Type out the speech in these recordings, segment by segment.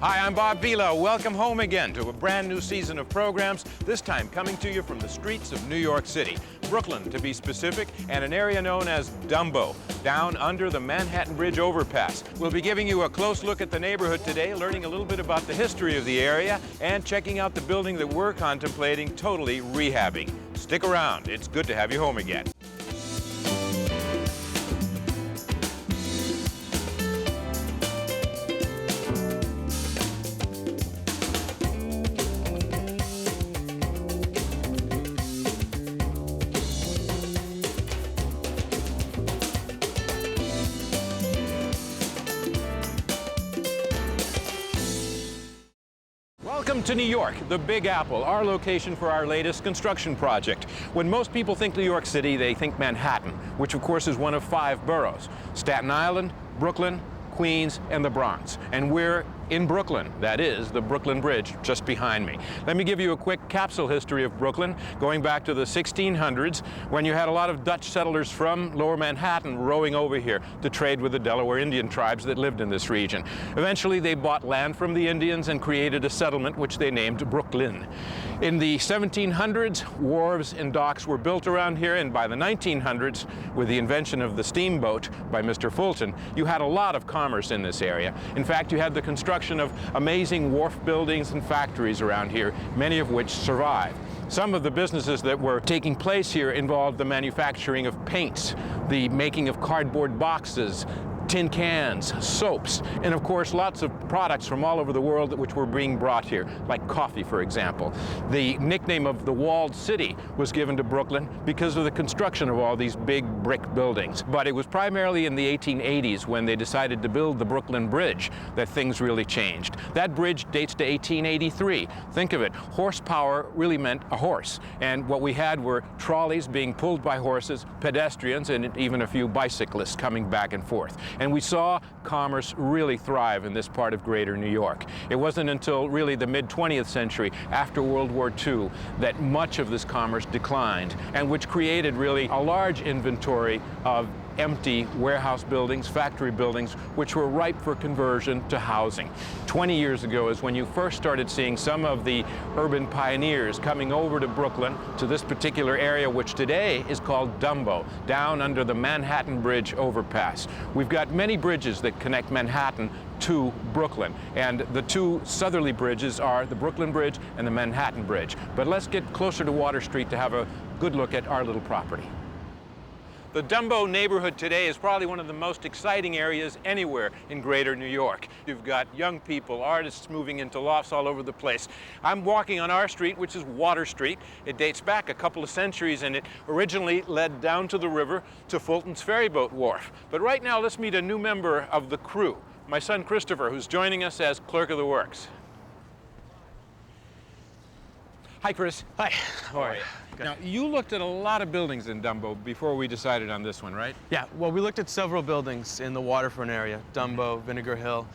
Hi, I'm Bob Vila. Welcome home again to a brand new season of programs, this time coming to you from the streets of New York City. Brooklyn, to be specific, and an area known as Dumbo, down under the Manhattan Bridge overpass. We'll be giving you a close look at the neighborhood today, learning a little bit about the history of the area, and checking out the building that we're contemplating totally rehabbing. Stick around. It's good to have you home again. Welcome to New York, the Big Apple, our location for our latest construction project. When most people think New York City, they think Manhattan, which of course is one of 5 boroughs: Staten Island, Brooklyn, Queens, and the Bronx. And we're in Brooklyn. That is the Brooklyn Bridge just behind me. Let me give you a quick capsule history of Brooklyn, going back to the 1600s, when you had a lot of Dutch settlers from Lower Manhattan rowing over here to trade with the Delaware Indian tribes that lived in this region. Eventually, they bought land from the Indians and created a settlement which they named Brooklyn. In the 1700s, wharves and docks were built around here, and by the 1900s, with the invention of the steamboat by Mr. Fulton, you had a lot of commerce in this area. In fact, you had the construction of amazing wharf buildings and factories around here, many of which survive. Some of the businesses that were taking place here involved the manufacturing of paints, the making of cardboard boxes, tin cans, soaps, and of course lots of products from all over the world which were being brought here, like coffee, for example. The nickname of the Walled City was given to Brooklyn because of the construction of all these big brick buildings. But it was primarily in the 1880s, when they decided to build the Brooklyn Bridge, that things really changed. That bridge dates to 1883. Think of it, horsepower really meant a horse, and what we had were trolleys being pulled by horses, pedestrians, and even a few bicyclists coming back and forth. And we saw commerce really thrive in this part of greater New York. It wasn't until really the mid-20th century, after World War II, that much of this commerce declined, and which created really a large inventory of empty warehouse buildings, factory buildings, which were ripe for conversion to housing. 20 years ago is when you first started seeing some of the urban pioneers coming over to Brooklyn, to this particular area, which today is called Dumbo, down under the Manhattan Bridge overpass. We've got many bridges that connect Manhattan to Brooklyn, and the 2 southerly bridges are the Brooklyn Bridge and the Manhattan Bridge. But let's get closer to Water Street to have a good look at our little property. The Dumbo neighborhood today is probably one of the most exciting areas anywhere in greater New York. You've got young people, artists moving into lofts all over the place. I'm walking on our street, which is Water Street. It dates back a couple of centuries, and it originally led down to the river to Fulton's ferryboat wharf. But right now, let's meet a new member of the crew, my son Christopher, who's joining us as clerk of the works. Hi, Chris. Hi. How are you? Good. Now, you looked at a lot of buildings in Dumbo before we decided on this one, right? Yeah, well, we looked at several buildings in the Waterfront area, Dumbo, Vinegar Hill.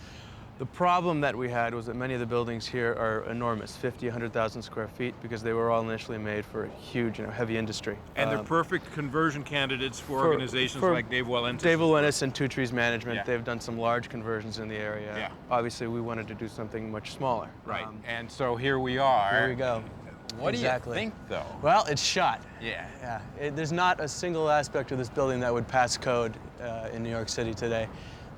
The problem that we had was that many of the buildings here are enormous, 50, 100,000 square feet, because they were all initially made for huge, heavy industry. And they're perfect conversion candidates for organizations like Dave Wallentis. Dave Wallentis and Two Trees Management. Yeah. They've done some large conversions in the area. Yeah. Obviously, we wanted to do something much smaller. Right, and so here we are. Here we go. What Exactly. do you think, though? Well, it's shot. Yeah. Yeah. There's not a single aspect of this building that would pass code in New York City today.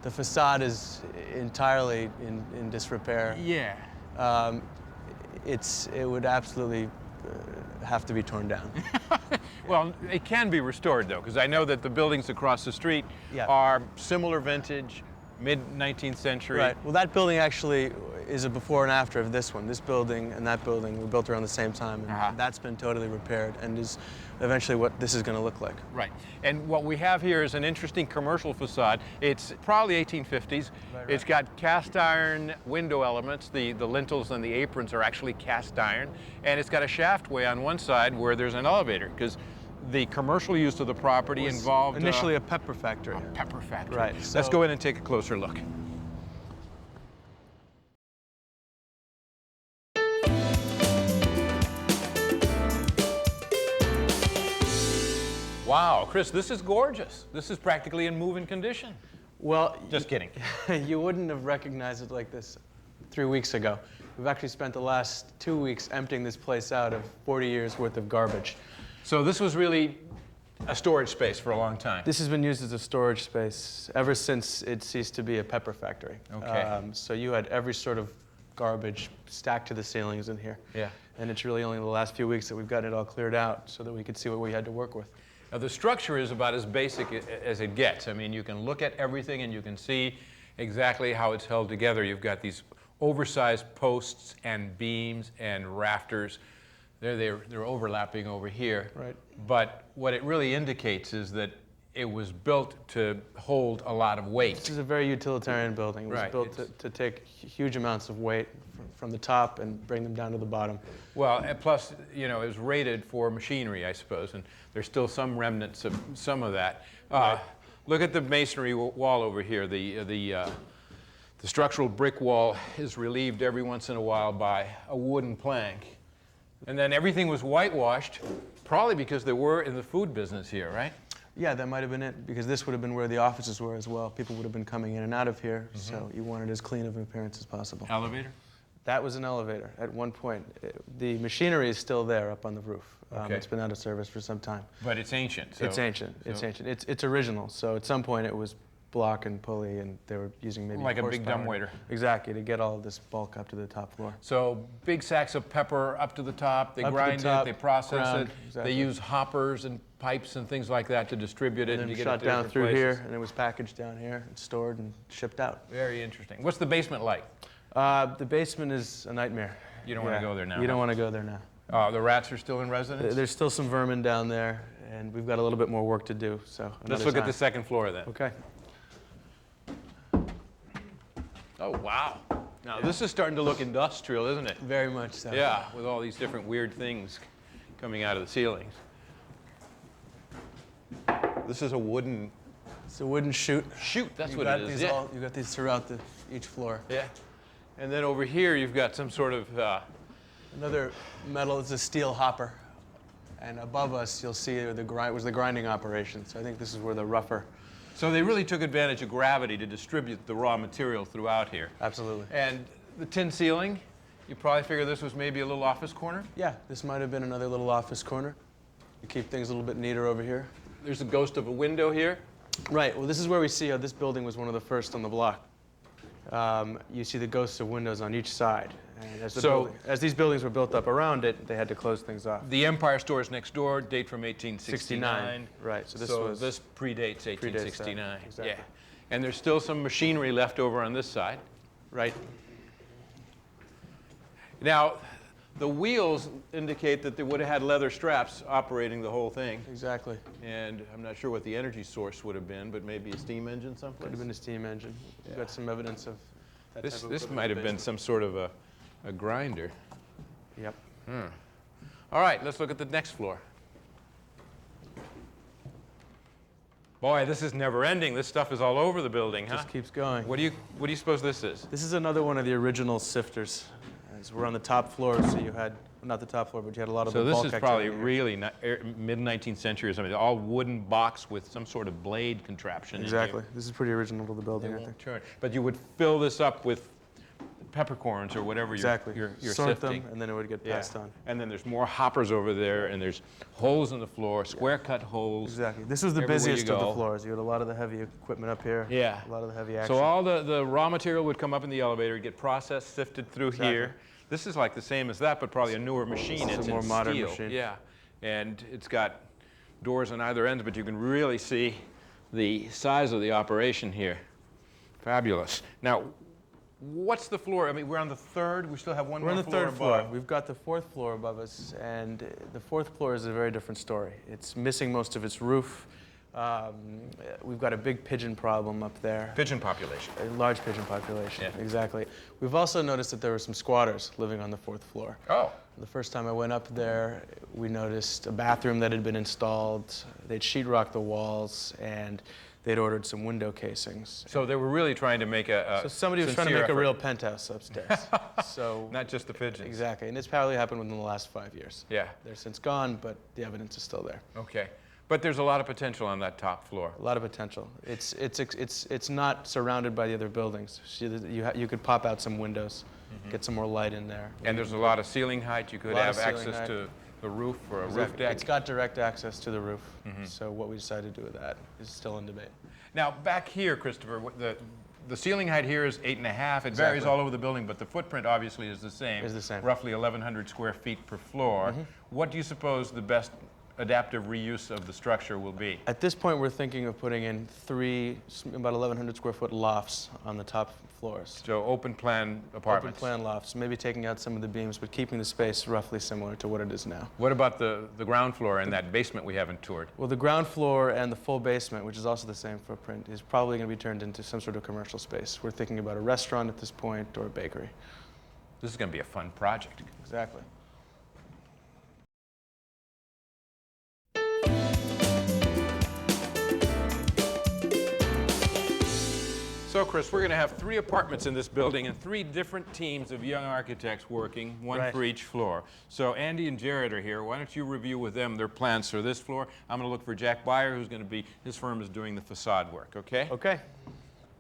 The facade is entirely in disrepair. Yeah. It would absolutely have to be torn down. Well, it can be restored, though, because I know that the buildings across the street are similar vintage, mid-19th century. Right. Well, that building actually is a before and after of this one. This building and that building were built around the same time, and that's been totally repaired and is eventually what this is going to look like. Right. And what we have here is an interesting commercial facade. It's probably 1850s. Right. It's got cast iron window elements. The lintels and the aprons are actually cast iron. And it's got a shaftway on one side where there's an elevator, because the commercial use of the property involved initially a pepper factory. A pepper factory. Right. Let's go in and take a closer look. Wow, Chris, this is gorgeous. This is practically in move-in condition. Well, just kidding. You wouldn't have recognized it like this 3 weeks ago. We've actually spent the last 2 weeks emptying this place out of 40 years worth of garbage. So this was really a storage space for a long time. This has been used as a storage space ever since it ceased to be a pepper factory. Okay. So you had every sort of garbage stacked to the ceilings in here. Yeah. And it's really only the last few weeks that we've gotten it all cleared out so that we could see what we had to work with. Now, the structure is about as basic as it gets. I mean, you can look at everything and you can see exactly how it's held together. You've got these oversized posts and beams and rafters. They're overlapping over here. Right. But what it really indicates is that it was built to hold a lot of weight. This is a very utilitarian building. It was Right. built to take huge amounts of weight from the top and bring them down to the bottom. Well, and plus, you know, it was rated for machinery, I suppose, and there's still some remnants of some of that. Look at the masonry wall over here. The structural brick wall is relieved every once in a while by a wooden plank. And then everything was whitewashed, probably because they were in the food business here, right? Yeah, that might have been it, because this would have been where the offices were as well. People would have been coming in and out of here, so you wanted as clean of an appearance as possible. Elevator? That was an elevator at one point. The machinery is still there up on the roof. Okay. It's been out of service for some time. But it's ancient. So, It's ancient. It's ancient. It's original. So at some point it was block and pulley, and they were using maybe like a big horsepower. dumbwaiter. Exactly, to get all of this bulk up to the top floor. So big sacks of pepper up to the top. They Up to the grind top, it. They process ground, it. exactly. They use hoppers and pipes and things like that to distribute it And to then get shot it to down different through places. here, and it was packaged down here, and stored and shipped out. Very interesting. What's the basement like? The basement is a nightmare. You don't want to go there now. You don't want to go there now. The rats are still in residence? There's still some vermin down there, and we've got a little bit more work to do. So Let's another look at time. the second floor then. Okay. Oh, wow. Now, this is starting to look industrial, isn't it? Very much so. Yeah, with all these different weird things coming out of the ceilings. This is a wooden It's a wooden chute. chute. That's You what got it is. these Yeah. you got these throughout each floor. Yeah. And then over here, you've got some sort of Another metal is a steel hopper, and above us you'll see the grinding operation. So I think this is where the rougher. so they really took advantage of gravity to distribute the raw material throughout here. Absolutely. And the tin ceiling, you probably figure this was maybe a little office corner. Yeah, this might have been another little office corner. You keep things a little bit neater over here. There's a ghost of a window here. Right. Well, this is where we see how this building was one of the first on the block. You see the ghosts of windows on each side. And as these buildings were built up around it, they had to close things off. The Empire Stores next door date from 1869. Right. So This predates 1869. that, exactly. Yeah. And there's still some machinery left over on this side. Right. Now, the wheels indicate that they would have had leather straps operating the whole thing. Exactly. And I'm not sure what the energy source would have been, but maybe a steam engine someplace. Could have been a steam engine. We've got some evidence of that This type of this equipment might in have the been basement. some sort of a grinder. Yep. All right, let's look at the next floor. Boy, this is never ending. This stuff is all over the building, huh? Just keeps going. What do you suppose this is? This is another one of the original sifters. As we're on the top floor, so you had, not the top floor, but you had a lot of So the this bulk is probably activity here. really mid-19th century or something. All wooden box with some sort of blade contraption in Exactly. here. This is pretty original to the They building, I won't think. turn. But you would fill this up with peppercorns or whatever Exactly. you're Sort sifting. them, and then it would get Yeah. passed on. And then there's more hoppers over there, and there's holes in the floor, square cut holes. Exactly. This was the Everywhere you busiest of the go. floors. You had a lot of the heavy equipment up here. Yeah. A lot of the heavy action. So all the raw material would come up in the elevator, get processed, sifted through Exactly. here. This is like the same as that, but probably a newer machine. This is It's a more in modern steel. machine. Yeah, and it's got doors on either end, but you can really see the size of the operation here. Fabulous. Now, what's the floor? I mean, we're on the third. We still have one We're on more the floor third floor. above. We've got the fourth floor above us, and the fourth floor is a very different story. It's missing most of its roof. We've got a big pigeon problem up there. Pigeon population. A large pigeon population, Yeah. exactly. We've also noticed that there were some squatters living on the fourth floor. Oh. The first time I went up there, we noticed a bathroom that had been installed. They'd sheetrocked the walls, and they'd ordered some window casings. So they were really trying to make a So somebody was trying to sincere make a effort. real penthouse upstairs. So Not just the pigeons. exactly, and it's probably happened within the last 5 years. Yeah. They're since gone, but the evidence is still there. Okay. But there's a lot of potential on that top floor. A lot of potential. It's not surrounded by the other buildings. So you could pop out some windows, get some more light in there. And there's a lot of ceiling height. You could have access to the roof or a roof deck. It's got direct access to the roof. So what we decided to do with that is still in debate. Now back here, Christopher, the ceiling height here is 8.5. It varies all over the building, but the footprint obviously is the same. Roughly 1,100 square feet per floor. What do you suppose the best adaptive reuse of the structure will be? At this point, we're thinking of putting in 3 about 1,100 square foot lofts on the top floors. So open plan apartments. Open plan lofts, maybe taking out some of the beams, but keeping the space roughly similar to what it is now. What about the ground floor and that basement we haven't toured? Well, the ground floor and the full basement, which is also the same footprint, is probably going to be turned into some sort of commercial space. We're thinking about a restaurant at this point or a bakery. This is going to be a fun project. Exactly. So, Chris, we're going to have 3 apartments in this building and 3 different teams of young architects working, one for each floor. So Andy and Jared are here. Why don't you review with them their plans for this floor? I'm going to look for Jack Beyer, who's going to be, his firm is doing the facade work, okay? Okay.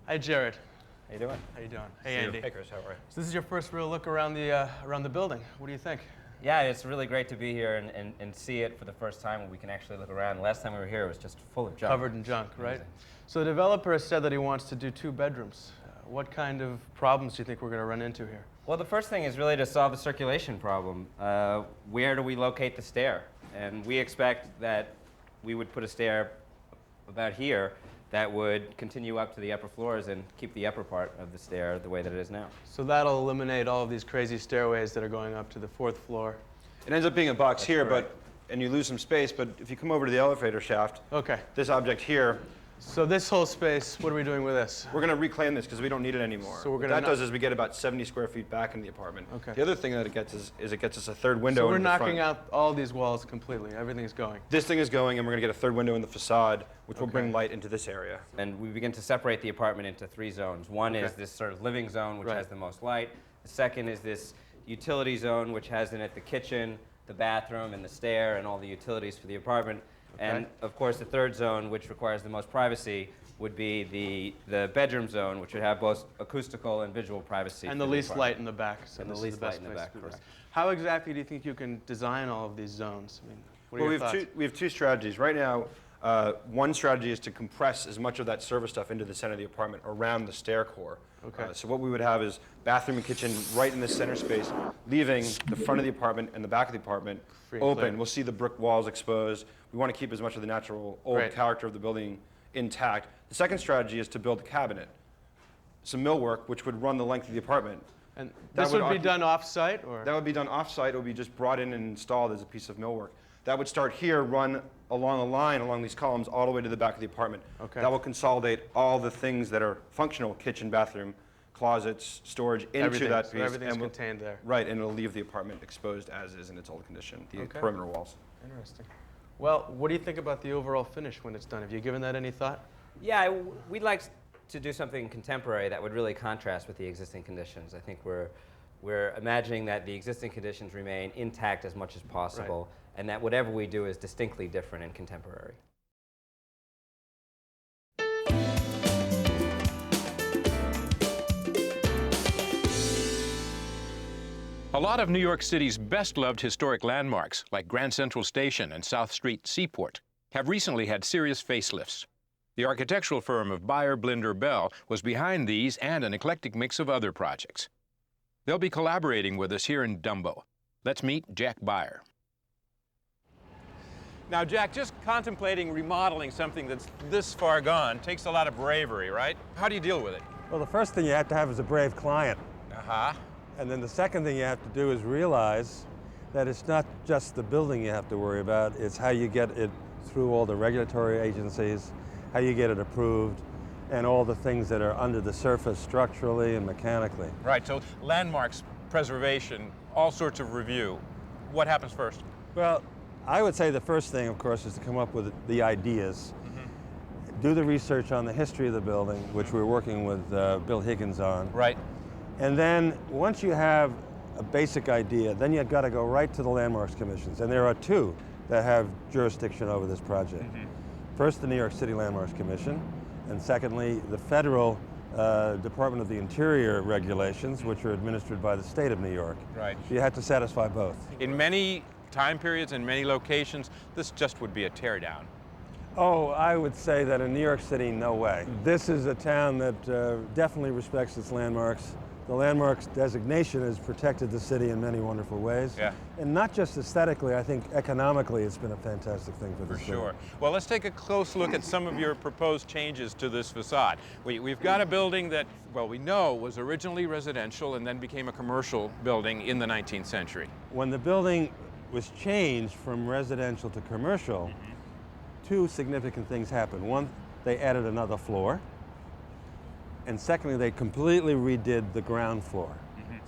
Hi, Jared. How you doing? How you doing? Hey, Andy. Hey, Chris, how are you? So this is your first real look around the building. What do you think? Yeah, it's really great to be here and see it for the first time when we can actually look around. Last time we were here, it was just full of junk. Covered in junk, right? Amazing. So the developer has said that he wants to do 2 bedrooms. What kind of problems do you think we're going to run into here? Well, the first thing is really to solve the circulation problem. Where do we locate the stair? And we expect that we would put a stair about here that would continue up to the upper floors and keep the upper part of the stair the way that it is now. So that'll eliminate all of these crazy stairways that are going up to the 4th floor. It ends up being a box here, and you lose some space, but if you come over to the elevator shaft, this object here, so this whole space, what are we doing with this? we're going to reclaim this because we don't need it anymore. So what that does is we get about 70 square feet back in the apartment. Okay. The other thing that it gets is it gets us a 3rd window So we're in the front. knocking out all these walls completely. Everything's going. This thing is going, and we're going to get a 3rd window in the facade, which will bring light into this area. And we begin to separate the apartment into 3 zones. One is this sort of living zone, which has the most light. The second is this utility zone, which has in it the kitchen, the bathroom, and the stair, and all the utilities for the apartment. And of course, the 3rd zone, which requires the most privacy, would be the bedroom zone, which would have both acoustical and visual privacy. And the least light in the back. So and the this least is the best light in the back, place to do this. correct. How exactly do you think you can design all of these zones? I mean, what are Well, your thoughts? we have 2 strategies. Right now, one strategy is to compress as much of that service stuff into the center of the apartment around the stair core. Okay. So what we would have is bathroom and kitchen right in the center space, leaving the front of the apartment and the back of the apartment open. We'll see the brick walls exposed. We want to keep as much of the natural old character of the building intact. The second strategy is to build a cabinet, some millwork, which would run the length of the apartment. And this would be done off-site, or? That would be done off-site. It would be just brought in and installed as a piece of millwork. That would start here, run along a line, along these columns, all the way to the back of the apartment. Okay. That will consolidate all the things that are functional, kitchen, bathroom, closets, storage, into that piece. So everything's contained there. Right, and it'll leave the apartment exposed as is in its old condition, the perimeter walls. Interesting. Well, what do you think about the overall finish when it's done? Have you given that any thought? Yeah, we'd like to do something contemporary that would really contrast with the existing conditions. I think we're imagining that the existing conditions remain intact as much as possible, and that whatever we do is distinctly different and contemporary. A lot of New York City's best-loved historic landmarks, like Grand Central Station and South Street Seaport, have recently had serious facelifts. The architectural firm of Beyer, Blinder, Bell was behind these and an eclectic mix of other projects. They'll be collaborating with us here in Dumbo. Let's meet Jack Beyer. Now, Jack, just contemplating remodeling something that's this far gone takes a lot of bravery, right? How do you deal with it? Well, the first thing you have to have is a brave client. Uh-huh. And then the second thing you have to do is realize that it's not just the building you have to worry about, it's how you get it through all the regulatory agencies, how you get it approved, and all the things that are under the surface structurally and mechanically. Right, so landmarks, preservation, all sorts of review. What happens first? Well, I would say the first thing, of course, is to come up with the ideas. Do the research on the history of the building, which we're working with Bill Higgins on. Right. And then once you have a basic idea, then you've got to go right to the landmarks commissions. And there are 2 that have jurisdiction over this project. First, the New York City Landmarks Commission, and secondly, the federal Department of the Interior regulations, which are administered by the state of New York. Right. So you had to satisfy both. In many time periods and many locations, this just would be a teardown. Oh, I would say that in New York City, no way. This is a town that definitely respects its landmarks. The landmarks designation has protected the city in many wonderful ways. Yeah. And not just aesthetically, I think economically it's been a fantastic thing for the city. For sure. Well, let's take a close look at some of your proposed changes to this facade. We've got a building that, well, we know was originally residential and then became a commercial building in the 19th century. When the building was changed from residential to commercial, two significant things happened. One, they added another floor. And secondly, they completely redid the ground floor.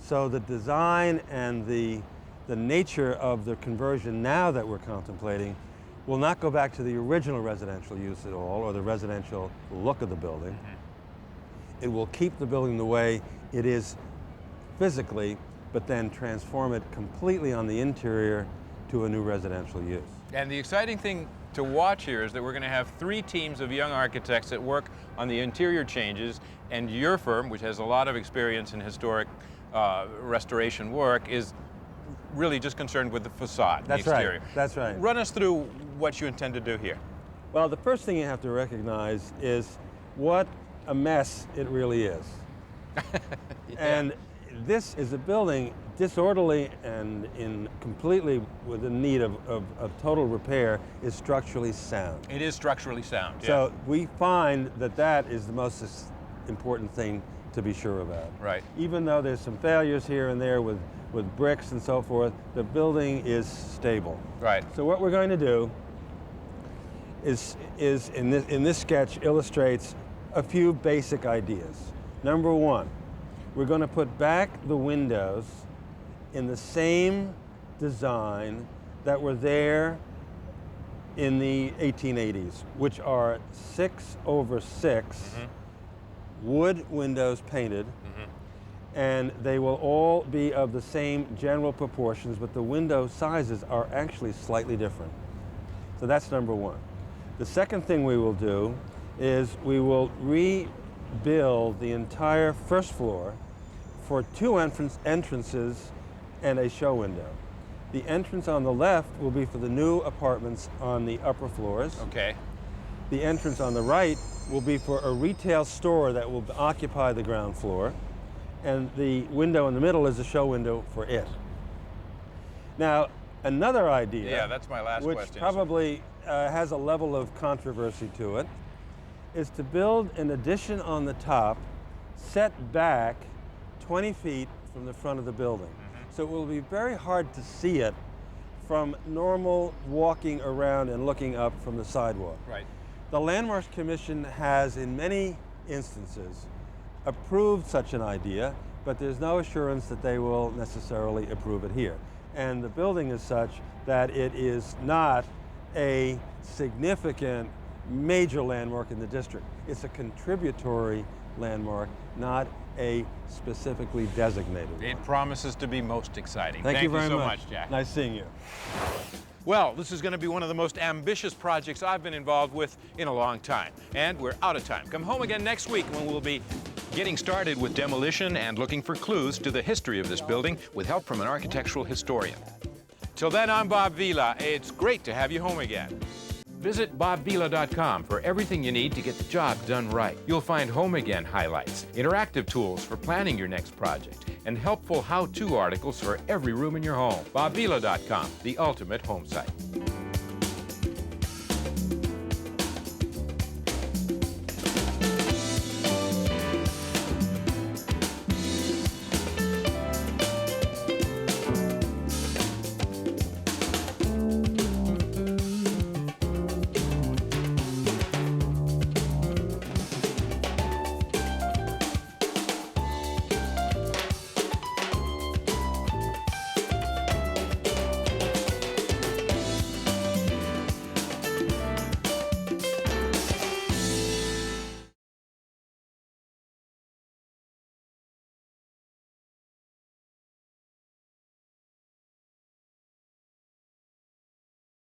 So the design and the nature of the conversion now that we're contemplating will not go back to the original residential use at all, or the residential look of the building. It will keep the building the way it is physically, but then transform it completely on the interior to a new residential use. And the exciting thing to watch here is that we're going to have 3 teams of young architects that work on the interior changes, and your firm, which has a lot of experience in historic restoration work, is really just concerned with the facade, That's the exterior. right. That's right. Run us through what you intend to do here. Well, the first thing you have to recognize is what a mess it really is. And this is a building disorderly and completely with a need of total repair is structurally sound. It is structurally sound, yeah. So we find that that is the most important thing to be sure about. Right. Even though there's some failures here and there with bricks and so forth, the building is stable. Right. So what we're going to do is in this sketch illustrates a few basic ideas. Number one, we're going to put back the windows in the same design that were there in the 1880s, which are 6/6 wood windows painted, and they will all be of the same general proportions, but the window sizes are actually slightly different. So that's number one. The second thing we will do is we will rebuild the entire first floor for 2 entrances and a show window. The entrance on the left will be for the new apartments on the upper floors. Okay. The entrance on the right will be for a retail store that will occupy the ground floor, and the window in the middle is a show window for it. Now, another idea, Yeah, that's my last which question. probably has a level of controversy to it, is to build an addition on the top set back 20 feet from the front of the building. So it will be very hard to see it from normal walking around and looking up from the sidewalk. Right. The Landmarks Commission has, in many instances, approved such an idea, but there's no assurance that they will necessarily approve it here. And the building is such that it is not a significant major landmark in the district. It's a contributory landmark, not a specifically designated one. It promises to be most exciting. Thank you very so much. much, Jack. Nice seeing you. Well, this is going to be one of the most ambitious projects I've been involved with in a long time. And we're out of time. Come home again next week when we'll be getting started with demolition and looking for clues to the history of this building with help from an architectural historian. Till then, I'm Bob Vila. It's great to have you home again. Visit bobvila.com for everything you need to get the job done right. You'll find Home Again highlights, interactive tools for planning your next project, and helpful how-to articles for every room in your home. bobvila.com, the ultimate home site.